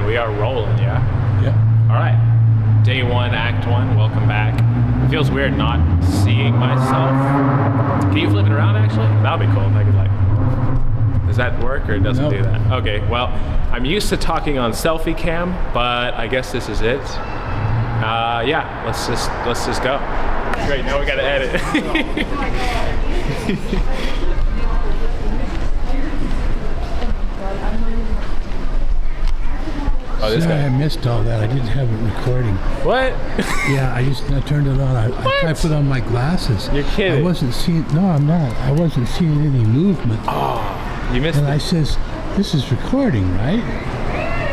We are rolling, yeah? Yeah. All right. Day one, act one. Welcome back. It feels weird not seeing myself. Can you flip it around, actually? That would be cool if I could, like... Does that work, or it doesn't Nope. do that? Okay, well, I'm used to talking on selfie cam, but I guess this is it. Yeah, let's just go. Great, now we gotta edit. Oh, this Sorry, I guy. missed all that. I didn't have it recording. What? Yeah, I turned it on. I tried to put on my glasses. You're kidding. I wasn't seeing. No, I'm not. I wasn't seeing any movement. Oh, you missed And it. I says, "This is recording, right?"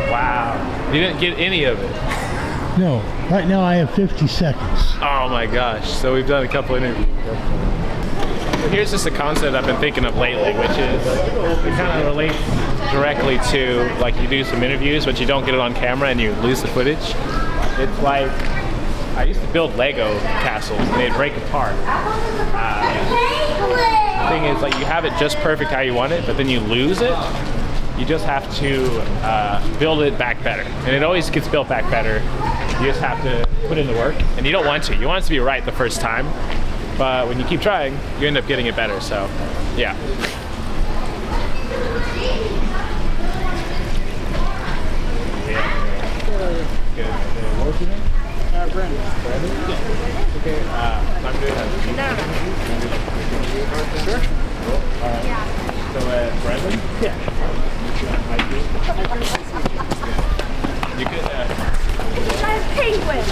Wow. You didn't get any of it. No. Right now I have 50 seconds. Oh my gosh. So we've done a couple interviews. So here's just a concept I've been thinking of lately, which is it kind of relates directly to, like, you do some interviews, but you don't get it on camera and you lose the footage. It's like, I used to build Lego castles and they'd break apart. The thing is, like, you have it just perfect how you want it, but then you lose it. You just have to build it back better. And it always gets built back better. You just have to put in the work. And you don't want to. You want it to be right the first time. But when you keep trying, you end up getting it better. So, yeah. Good. What was your name? Brandon. Brandon? Yeah. Okay. I'm good. Sure. Cool. All right. So, Brandon? Yeah. You could, Giant penguin.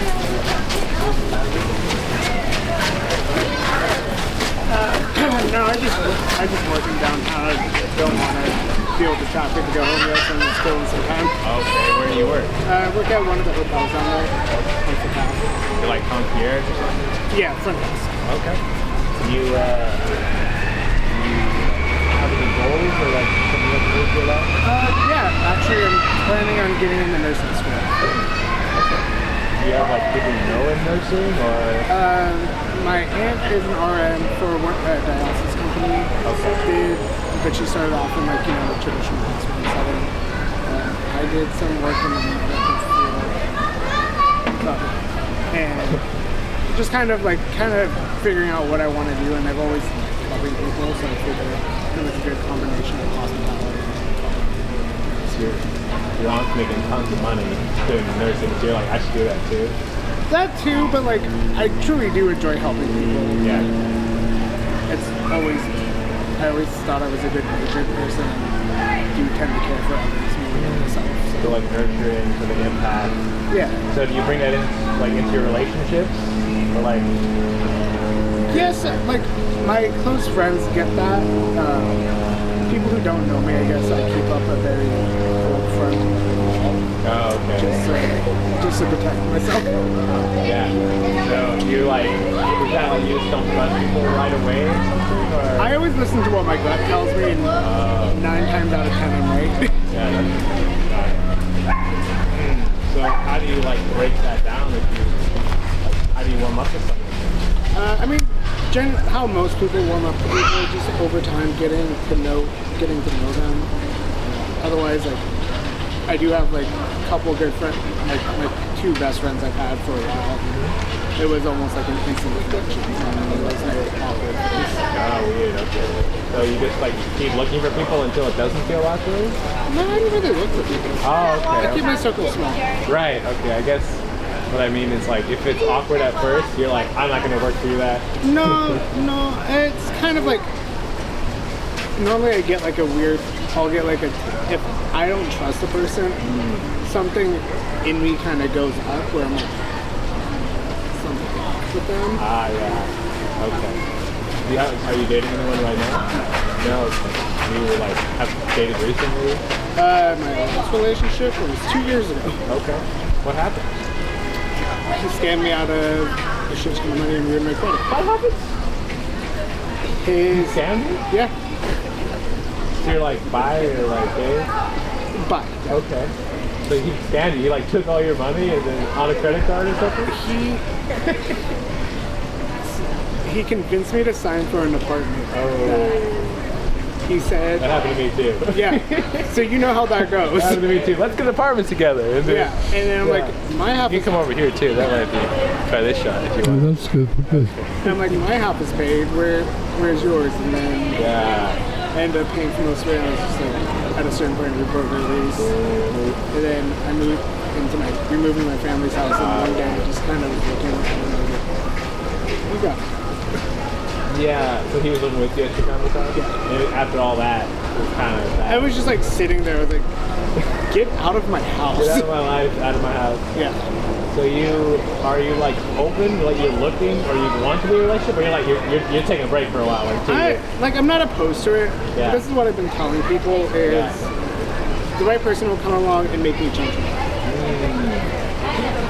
No, I just work in downtown. I don't want to deal with the traffic to go home yet, so I'm just still in some time. okay, where do you work? I work at one of the hotels down there. On the town. You're like concierge or something? Yeah, front desk. Okay. You have any goals or like something you want to do about? Yeah, actually, I'm planning on getting into nursing school. Do you have like people you know in nursing or? My aunt is an RN for a dialysis company. But she started off in like, the traditional hospital setting. I did some work in the medical field. And just kind of figuring out what I want to do, and I've always liked helping people, so I figured it was a good combination of hospitality. Your aunt's making tons of money doing nursing, so you're like, I should do that too. That too, but like I truly do enjoy helping people. Yeah. I always thought I was a good person and do tend to care for others more than myself. So like nurturing for the impact. Yeah. So do you bring that in like into your relationships? Or like Yes, like my close friends get that. People who don't know me, I guess I keep up a very old front. oh, okay. Just to protect myself. Yeah. So you like, is that like you just don't trust people right away or something? Or? I always listen to what my gut tells me, and 9 times out of 10 I'm right. Yeah, that's so how do you like break that down if you, like, how do you warm up to something? I mean, how most people warm up to people, just over time getting to know them. Otherwise, like, I do have like a couple good friends, like my 2 best friends I've had for a while. It was almost like an instant connection, and it was no awkward. Oh, weird. Okay. So you just like keep looking for people until it doesn't feel awkward? No, I don't really look for people. Oh, okay. I keep my circle small. Right. Okay. I guess what I mean is like if it's awkward at first, you're like, I'm not gonna work through that. No, it's kind of like, normally I get like I'll get like if I don't trust a person, something in me kind of goes up where I'm like, something off with them. Ah, yeah. Okay. Are you dating anyone right now? No. Okay. You were like have dated recently? My last relationship was 2 years ago. Okay. What happened? He scammed me out of a shit ton of money and ruined my credit. What happened? His Scammed you? Yeah. So you're like bi or like gay? But Okay. So he scammed you. He like took all your money and then on a credit card or something? he convinced me to sign for an apartment. Oh. he said, That happened to me too. yeah. So you know how that goes. That happened to me too. Let's get apartments together. And then, Yeah, and then I'm like, my half You is, can come over here too. That might be. Try this shot if you Oh, want. that's good. We're good. and I'm like, my half is paid. Where's yours? And then Yeah. I ended up paying for most of it. I was just like, at a certain point, we broke our lease, and then I moved into my family's house, and one day I just kind of looking, and I was like, you got it. Yeah. So he was living with you at Chicago time. Yeah. And after all that, it was kind of. I was just like sitting there, I was like, get out of my house. Get out of my life, out of my house. Yeah. So are you like open, like you're looking, or you want to be in a relationship, or you're like you're taking a break for a while, like 2 years? I'm not opposed to it. Yeah. This is what I've been telling people is the right person will come along and make me change.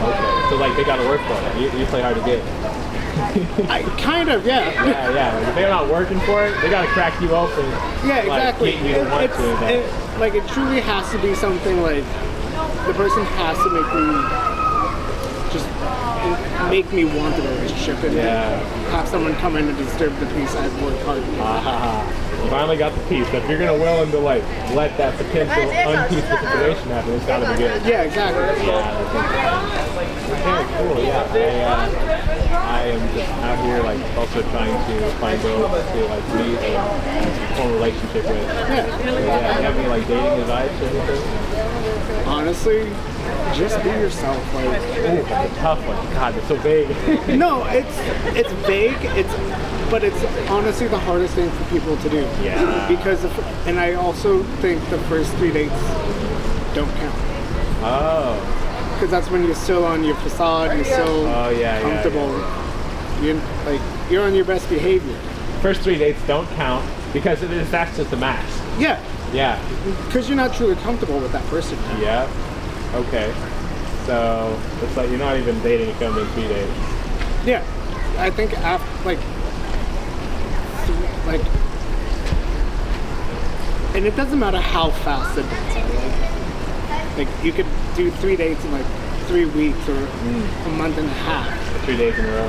Okay. So like they got to work for it. You play hard to get. I kind of, yeah. Yeah. Like if they're not working for it, they got to crack you open. Yeah, like, exactly. Get you to want to. Like it truly has to be something like the person has to make me want the relationship and have someone come in and disturb the peace I've worked hard for. You finally got the peace. If you're gonna willing to like let that potential unpeaceful situation happen, it's gotta be good. Yeah, exactly. Okay, cool. Yeah, I am just out here like also trying to find girls to like meet and form a relationship with. Yeah. So, yeah, you have any like dating advice or anything? Honestly, just be yourself. Like, Ooh, that's a tough one. God, it's so vague. no, it's vague. But it's honestly the hardest thing for people to do. Yeah. And I also think the first 3 dates don't count. Oh. Because that's when you're still on your facade, you're still comfortable. You're on your best behavior. First 3 dates don't count because that's just a max. Yeah. Yeah. Because you're not truly comfortable with that person. Yeah. Okay. So it's like you're not even dating a come in 3 days. Yeah. I think after and it doesn't matter how fast the dates are. Like you could do 3 dates in like 3 weeks or a month and a half. 3 days in a row.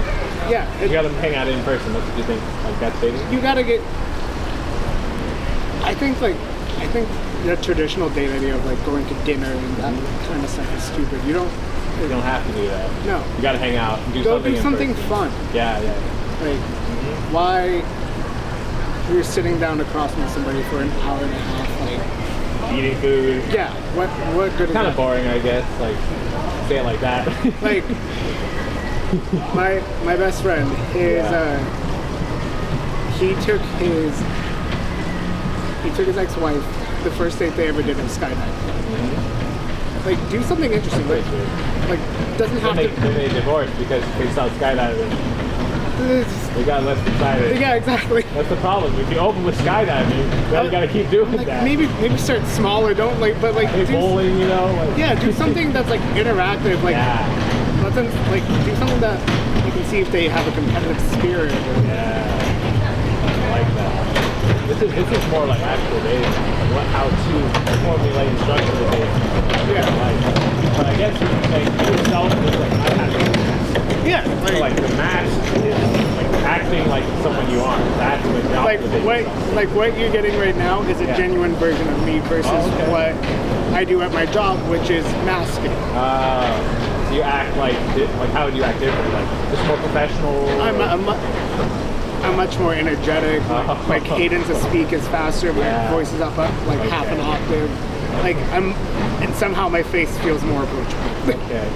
Yeah. You gotta hang out in person. That's what you think. Like that's dating. You gotta get. I think the traditional date idea of like going to dinner and that kind of stuff is stupid. You don't have to do that. No. You gotta hang out and do Go something. do something fun. Yeah. Like why you're sitting down across from somebody for an hour and a half, like Eating food. yeah. What good is Kind of that? boring, I guess. Like say it like that. Like my best friend, he took his ex-wife. The first date they ever did was skydiving. Like do something interesting. Like doesn't have Then they divorced because they stopped skydiving. to. They got less excited. Yeah, exactly. That's the problem. If you open with skydiving, then you gotta keep doing Like that. maybe start smaller. Don't like, but like Hey, bowling, you know. Like, yeah, do something that's like interactive. Like let them like do something that you can see if they have a competitive spirit. Yeah. I like that. This is more like actual dating. How to formulate and structure the dating. Yeah. But I guess like yourself is like I have to. Yeah, So, like the mask is like acting like someone you aren't. That's like the opposite. what you're getting right now is a genuine version of me versus what I do at my job, which is masking. So you act like how would you act differently? Like just more professional. I'm much more energetic. My cadence of speak is faster. My voice is up like half an octave. Like and somehow my face feels more approachable. Okay.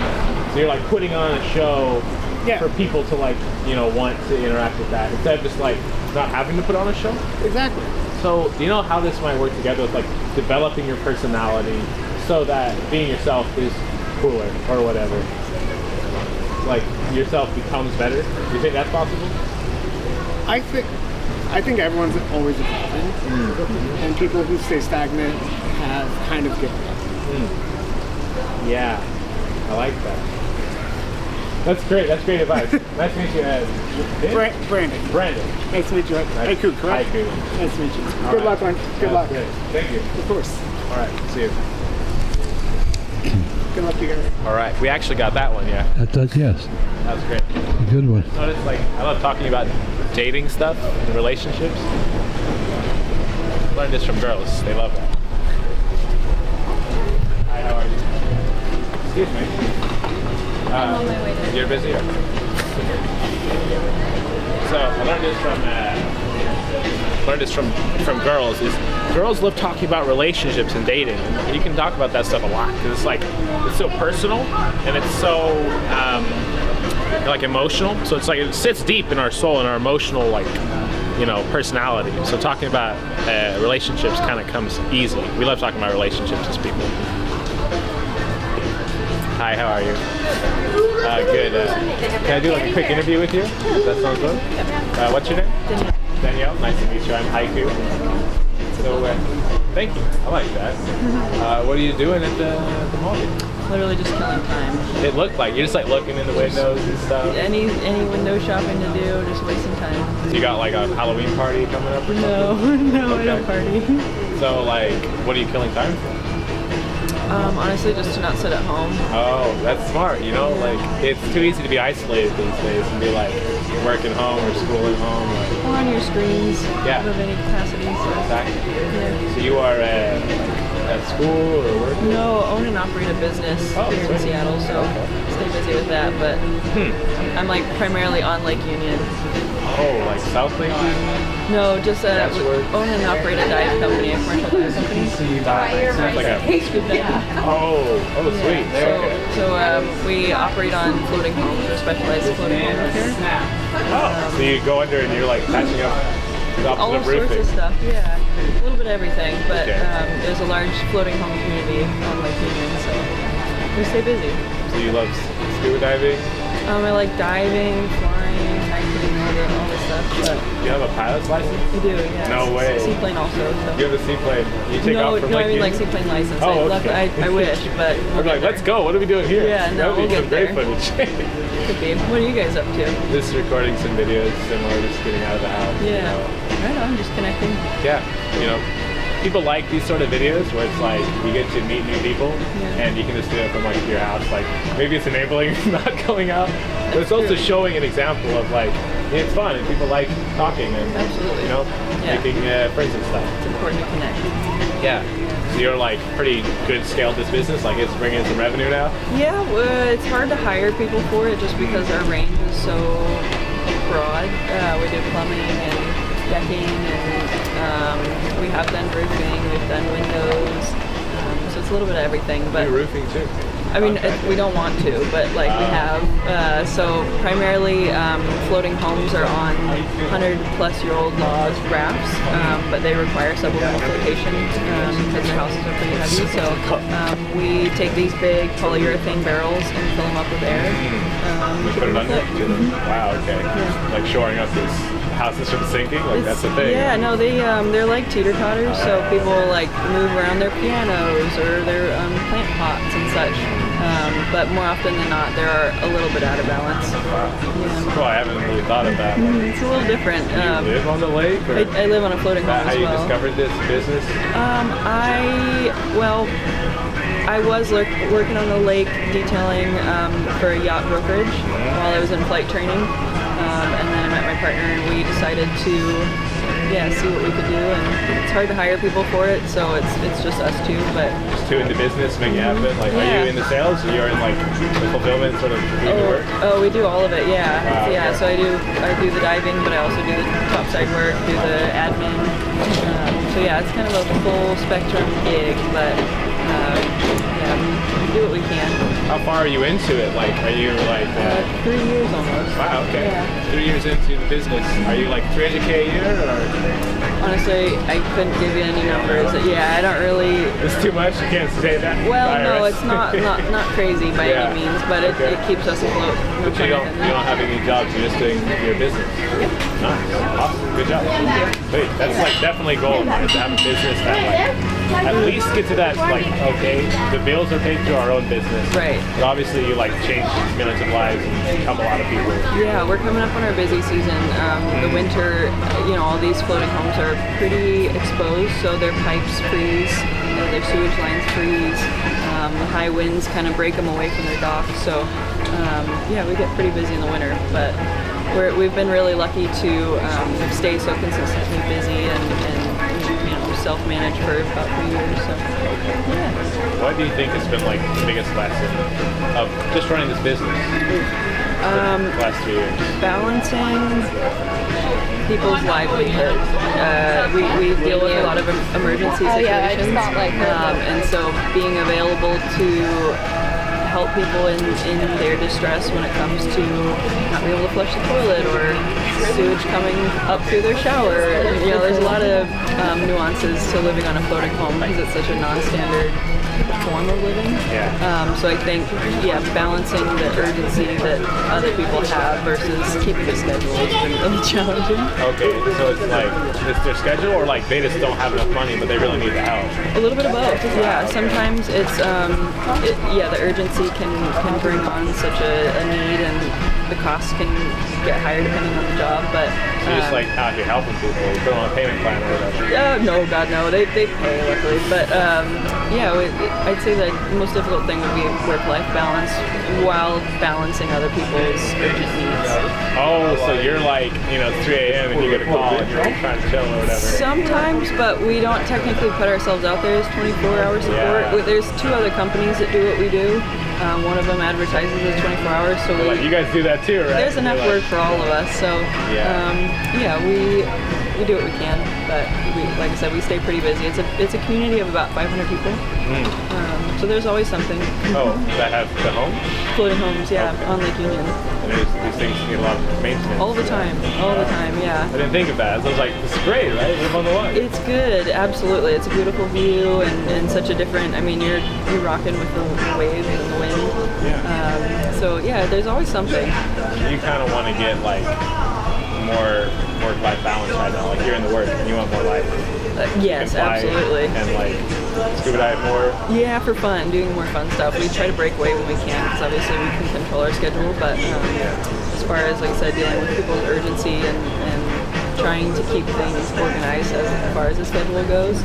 So you're like putting on a show for people to like, want to interact with that instead of just like not having to put on a show. Exactly. So do you know how this might work together with like developing your personality so that being yourself is cooler or whatever? Like yourself becomes better. Do you think that's possible? I think everyone's always evolving, and people who stay stagnant have kind of given up. Yeah, I like that. That's great. That's great advice. Nice to meet you, Brandon. Brandon. Nice to meet you. Haiku, correct? Haiku. Nice to meet you. All Good right. luck, man. Good luck. Good. Thank you. Of course. All right. See you. Good luck, you guys. All right. We actually got that one. Yeah. Yes, That was great. a good one. Notice, like, I love talking about dating stuff and relationships. learned this from girls. They love that. Hi, how are you? Excuse me. I'm on my way to. You're busy? Or? So I learned this from girls. Is girls love talking about relationships and dating, and you can talk about that stuff a lot because it's like it's so personal and it's so like emotional. So it's like it sits deep in our soul and our emotional personality. So talking about relationships kind of comes easy. We love talking about relationships as people. Hi, how are you? Good. Can I do like a quick interview with you? That sounds good. What's your name? Danielle. Danielle. Nice to meet you. I'm Haiku. So, thank you. I like that. What are you doing at the mall? Literally just killing time. It looked like you're just like looking in the windows and stuff. Any window shopping to do, just wasting time. So you got like a Halloween party coming up or something? No, I don't party. So like, what are you killing time for? Honestly, just to not sit at home. Oh, that's smart. You know, like it's too easy to be isolated these days and be like working home or schooling home. Or on your screens. Yeah. Of any capacity. So. Exactly. Yeah. So you are at school or working? No, own and operate a business Oh, here in sweet. Seattle, so stay busy with that. But I'm like primarily on Lake Union. Oh, like South Lake Union? No, just That's where- own and operate a dive company, a commercial dive company. Sounds like a Scuba diving. sweet. So we operate on floating homes or specialized floating home repair. So you go under and you're like patching up All the sorts roofing. of stuff, yeah. A little bit of everything, but Okay. there's a large floating home community on Lake Union, so we stay busy. So you love scuba diving? I like diving, flying, hiking, all this stuff, but You have a pilot's license? we do, yeah. No way. Seaplane also, so. You have a seaplane. You take No, off from no, Lake I mean like Union? seaplane license. Oh, I wish, but I'm like, let's go. What are we doing here? Yeah, no, that would be we'll some get great there. footage. could be. What are you guys up to? Just recording some videos similar, just getting out of the house. Yeah. You know. Right on, just connecting. Yeah, you know, people like these sort of videos where it's like you get to meet new people and you can just do it from like your house. Like maybe it's enabling not going out, but it's also showing an example of like it's fun and people like talking and Absolutely. you know Yeah. making friends and stuff. It's important to connect. Yeah. So you're like pretty good scaled this business. Like it's bringing in some revenue now. Yeah, it's hard to hire people for it just because our range is so broad. We do plumbing and decking, and we have done roofing, we've done windows, so it's a little bit of everything. But You're roofing too. I mean, we don't want to, but like we have. So primarily, floating homes are on 100-plus-year-old log rafts, but they require supplemental flotation because their houses are pretty heavy. So we take these big polyurethane barrels and fill them up with air. You put it under. Wow. Okay. Like shoring up this houses from sinking. Like that's the thing. Yeah, no, they're like teeter-totters, so people like move around their pianos or their plant pots and such. But more often than not, they're a little bit out of balance. Yeah. Cool. I haven't really thought of that. It's a little different. Do you live on the lake? Or I live on a floating is that home how as you well. discovered this business? I was working on the lake detailing for a yacht brokerage while I was in flight training, and then I met my partner and we decided to see what we could do. And it's hard to hire people for it, so it's just us two. But Just two in the business, make it happen. Like, are Yeah. you in the sales? Or you're in like the fulfillment, sort of doing the work? Oh, we do all of it. Yeah, Wow, yeah. okay. So I do the diving, but I also do the topside work, do the admin. So yeah, it's kind of a full spectrum gig, but we do what we can. How far are you into it? Like, are you like? 3 years almost. Wow. Okay. Yeah. 3 years into the business, are you like 300K a year, or Honestly, I couldn't give you any numbers. Yeah, I don't really. it's too much? You can't say that. Well, no, IRS. it's not crazy by Yeah. any means, but it keeps us afloat. No But pun you don't intended. have any jobs. You're just doing your business. Nice. Awesome. Good job. Wait, that's like definitely a goal of mine, is to have a business that like at least get to that like okay, the bills are paid through our own business. Right. But obviously you like change millions of lives and help a lot of people. Yeah, we're coming up on our busy season. The winter, all these floating homes are pretty exposed, so their pipes freeze, their sewage lines freeze. The high winds kind of break them away from their docks. So, we get pretty busy in the winter, but we've been really lucky to stay so consistently busy and self-managed for about 3 years. So yeah. What do you think has been like the biggest lesson of just running this business the last 3 years? Balancing people's livelihood. We deal with a lot of emergency situations, and so being available to help people in their distress when it comes to not being able to flush the toilet or sewage coming up through their shower. You know, there's a lot of nuances to living on a floating home because it's such a non-standard form of living. So I think, balancing the urgency that other people have versus keeping a schedule has been really challenging. Okay, so it's like, it's their schedule or like they just don't have enough money but they really need the help? A little bit of both, yeah. Sometimes it's, the urgency can bring on such a need and the costs can get higher depending on the job, but... So you're just like out here helping people, you put on a payment plan or whatever? No, God, no. They pay, luckily. But, I'd say the most difficult thing would be work-life balance while balancing other people's urgent needs. Oh, so you're like, 3 a.m. and you get a call and you're trying to chill or whatever. Sometimes, but we don't technically put ourselves out there as 24-hour support. Yeah. There's 2 other companies that do what we do. One of them advertises as 24 hours, so Like you guys do that too, right? there's enough work for all of us. So we do what we can, but like I said, we stay pretty busy. It's a community of about 500 people, so there's always something. Oh, that have the home? Floating homes, on Lake Union. And these things need a lot of maintenance. All the time, yeah. I didn't think of that. So I was like, this is great, right? Live on the water. It's good, absolutely. It's a beautiful view and such a different, you're rocking with the waves and the wind. Yeah. There's always something. You kind of want to get like more work-life balance right now. Like you're in the work and you want more life. Yes, and fly absolutely. And like scuba dive more. Yeah, for fun, doing more fun stuff. We try to break away when we can because obviously we can control our schedule. But as far as, like I said, dealing with people's urgency and trying to keep things organized as far as the schedule goes,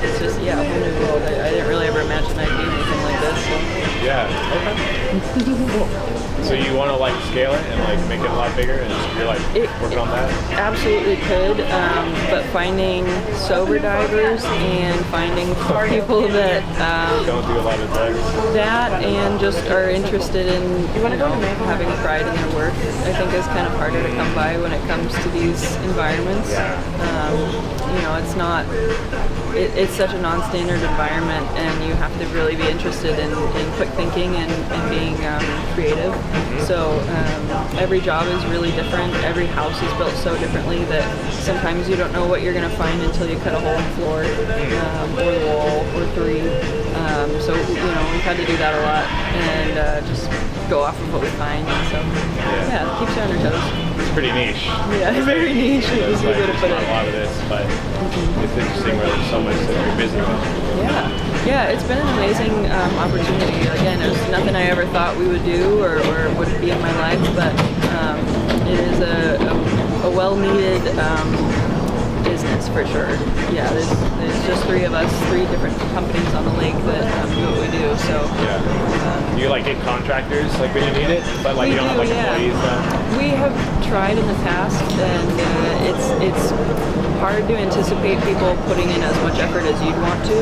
it's just, a whole new world. I didn't really ever imagine I'd do anything like this. So. Yeah, okay. So you want to like scale it and like make it a lot bigger and you're like working on that? Absolutely could, but finding sober divers and finding people that don't do a lot of drugs. That and just are interested in having pride in their work, I think is kind of harder to come by when it comes to these environments. It's not. It's such a non-standard environment, and you have to really be interested in quick thinking and being creative. So every job is really different. Every house is built so differently that sometimes you don't know what you're going to find until you cut a hole in the floor, or the wall, or 3. So we've had to do that a lot, and just go off of what we find. And so it keeps you on your toes. It's pretty niche. Yeah, very niche. There's like, there's not a lot of this, but it's interesting where there's so much that you're busy with. Yeah, it's been an amazing opportunity. Again, it was nothing I ever thought we would do or would be in my life, but it is a well-needed business for sure. Yeah, there's just 3 of us, 3 different companies on the lake that do what we do. So you like get contractors like when you need it, but like you don't have like employees. We have tried in the past, and it's hard to anticipate people putting in as much effort as you'd want to.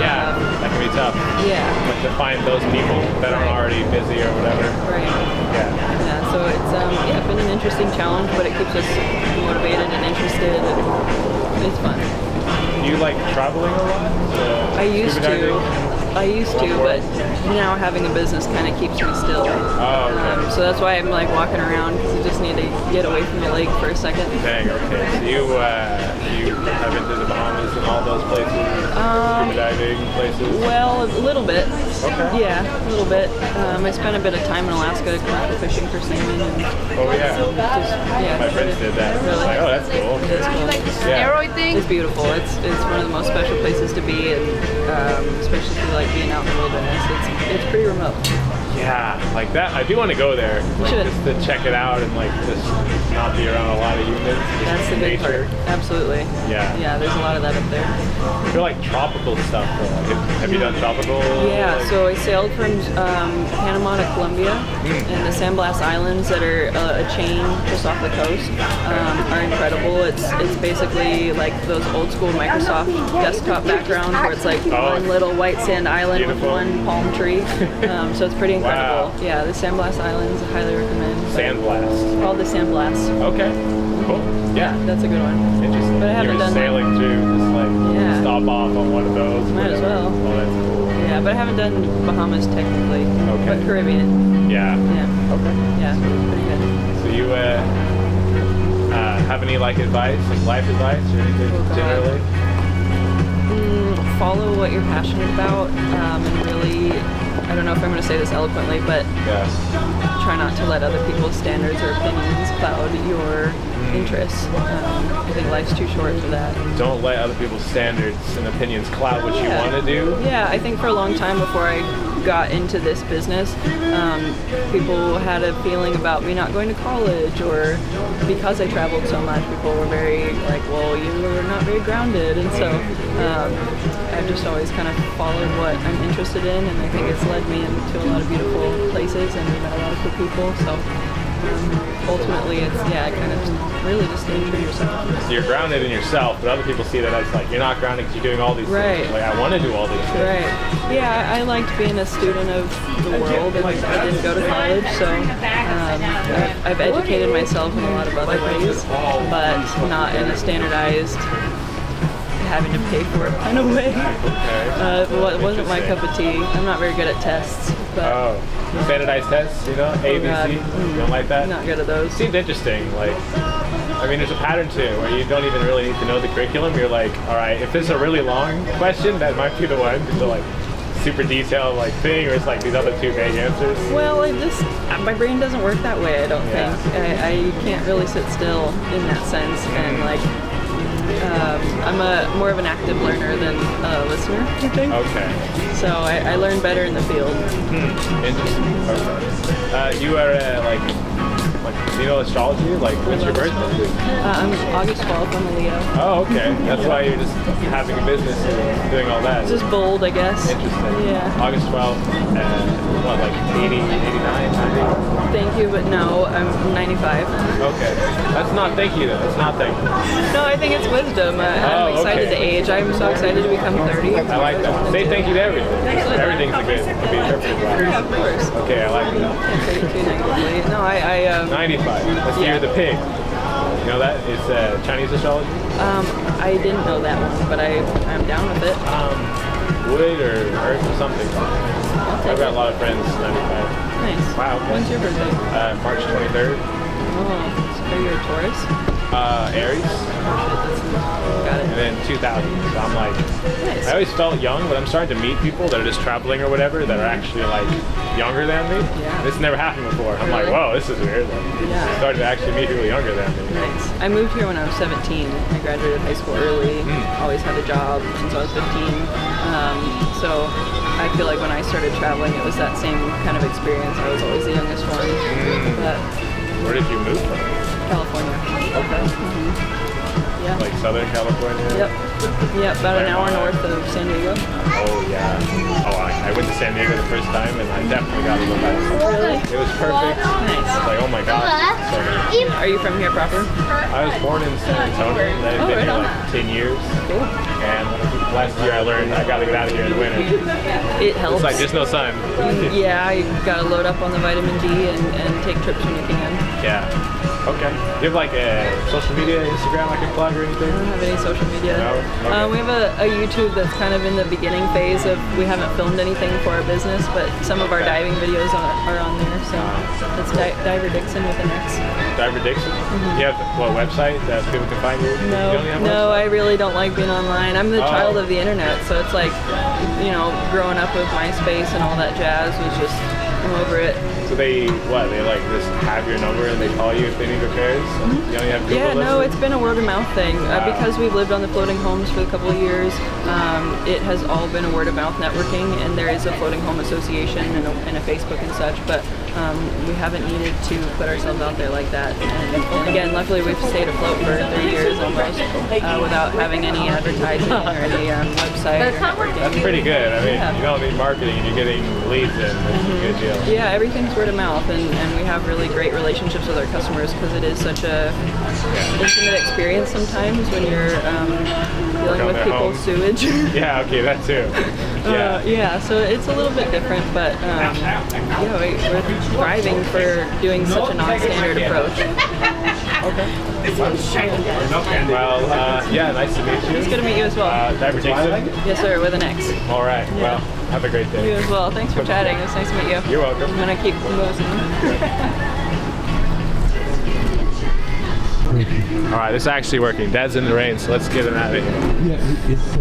Yeah, that can be tough. Yeah. Like to find those people that aren't already busy or whatever. Right. Yeah. So it's been an interesting challenge, but it keeps us motivated and interested, and it's fun. Do you like traveling a lot? I used to, but now having a business kind of keeps me still. Oh, okay. So that's why I'm like walking around, because you just need to get away from the lake for a second. Dang, okay. So you have been to the Bahamas and all those places? Scuba diving places? Well, a little bit. Okay. Yeah, a little bit. I spent a bit of time in Alaska commercial fishing for salmon. And oh, yeah. My friends did that. Really? Like, oh, that's cool. It's cool. Like the steroid thing? It's beautiful. It's one of the most special places to be, and especially if you like being out in the wilderness. It's pretty remote. Yeah, like that. I do want to go there, like, should. just to check it out and like just not be around a lot of humans. just That's the good nature. part. Absolutely. Yeah. Yeah, there's a lot of that up there. I feel like tropical stuff. Though. Have you done tropical? Yeah, like- so I sailed from Panama to Colombia, Hmm. and the San Blas Islands that are a chain just off the coast are incredible. It's basically like those old school Microsoft desktop backgrounds where it's like Oh. one little white sand island Beautiful. with one palm tree. So it's pretty incredible. Wow. Yeah, the San Blas Islands, I highly recommend. Sand blast. It's called the San Blas. Okay. Cool. Yeah. That's a good one. Interesting. But I haven't You're done sailing through, just like Yeah. stop off on one of those. Might as whatever. well. Oh, that's cool. Yeah, but I haven't done Bahamas technically. Okay. But Caribbean. Yeah. Yeah. Okay. Yeah, pretty good. So you have any like advice, like life advice or anything Oh, God. generally? Follow what you're passionate about, and really, I don't know if I'm going to say this eloquently, but Yeah. try not to let other people's standards or opinions cloud your interests. I think life's too short for that. Don't let other people's standards and opinions cloud what you Yeah. want to do. Yeah, I think for a long time before I got into this business, people had a feeling about me not going to college, or because I traveled so much, people were very like, well, you were not very grounded. And so I've just always kind of followed what I'm interested in, and I think it's led me into a lot of beautiful places and met a lot of cool people. So ultimately, it's kind of really just staying true to yourself. So you're grounded in yourself, but other people see that as like you're not grounded because you're doing all these Right. things. Like I want to do all these things. Right. Yeah, I liked being a student of the world, and I didn't go to college, so I've educated myself in a lot of other ways, but not in a standardized, having to pay for it kind of way. It wasn't my cup of tea. I'm not very good at tests, but Oh, standardized tests, you know, A, B, God. C. You don't like that? I'm not good at those. Seems interesting. Like, I mean, there's a pattern too, where you don't even really need to know the curriculum. You're like, all right, if this is a really long question, that might be the one. It's a like super detailed like thing, or it's like these other two vague answers. Well, my brain doesn't work that way, I don't Yeah. think. I can't really sit still in that sense, and like, I'm more of an active learner than a listener, I think. Okay. So I learn better in the field. Interesting. Okay. You are like, do you know astrology? Like, what's your birthday? I'm August 12th, I'm a Leo. Oh, okay. That's why you're just having a business and doing all that. Just bold, I guess. Interesting. Yeah. August 12th, what, like 80, 89, 90? Thank you, but no, I'm 95. Okay. That's not thank you, though. That's not thank you. No, I think it's wisdom. I'm Oh, excited okay. to age. I'm so excited to become 30. I like that. Say thank you to everything. Everything's a good to be interpreted well. Of course. Okay, I like that. Can't take it too negatively. No, I 95. That's the year of the pig. You know that? It's Chinese astrology. I didn't know that one, but I'm down with it. Wood or earth or something. I'll take I've got it. a lot of friends 95. Nice. Wow, okay. When's your birthday? March 23rd. Oh, are you a Taurus? Aries. Got And it. then 2000. So I'm like, Nice. I always felt young, but I'm starting to meet people that are just traveling or whatever that are actually like younger than me. Yeah. This never happened before. I'm like, Really? whoa, this is weird. Yeah. I started to actually meet people younger than me. Nice. I moved here when I was 17. I graduated high school early. Always had a job since I was 15. So I feel like when I started traveling, it was that same kind of experience. I was always the youngest one. But Where did you move from? California. Okay. Yeah. Like Southern California? Yep. Yep. About an hour north of San Diego. Oh, yeah. Oh, I went to San Diego the first time and I definitely got to go back. Really? It was perfect. Nice. It's like, oh my God. So nice. Are you from here proper? I was born in San Antonio and I've Oh, been right here on. like 10 years. Cool. And last year I learned I got to get out of here in the winter. It helps. It's like there's no sun. Yeah, you gotta load up on the vitamin D and take trips when you can. Yeah. Okay. Do you have like a social media, Instagram I can plug or anything? I don't have any social media. No? Okay. We have a YouTube that's kind of in the beginning phase of, we haven't filmed anything for our business, but some of our Okay. diving videos are on there. So it's Diver Dixon with an X. Diver Dixon? Do you have what website that people can find you? You don't have a No, website? I really don't like being online. I'm the Oh. child of the internet, so it's like, growing up with MySpace and all that jazz was just I'm over it. So they like just have your number and they call you if they need repairs? You only have Google Yeah, no, listed? it's been a word of mouth thing. Because we've lived on the floating homes for a couple of years, it has all been a word of mouth networking, and there is a floating home association and a Facebook and such, but we haven't needed to put ourselves out there like that. And again, luckily we've stayed afloat for 3 years almost without having any advertising or any website or networking. That's pretty good. I mean, Yeah. you don't need marketing and you're getting leads in. That's a good deal. Yeah, everything's word of mouth, and we have really great relationships with our customers because it is such a intimate experience sometimes when you're dealing on with their people's home. sewage. Yeah, okay, that too. Yeah. Yeah, so it's a little bit different, but we're thriving for doing such a non-standard approach. Well, yeah, nice to meet you. It's good to meet you as well. Diver Jason? Yes, sir, with an X. All right. Well, have a great You day. as well. Thanks for chatting. It's nice to meet you. You're welcome. I'm gonna keep moving. Working. All right, this is actually working. Dad's in the rain, so let's get him out of here. Yeah, it's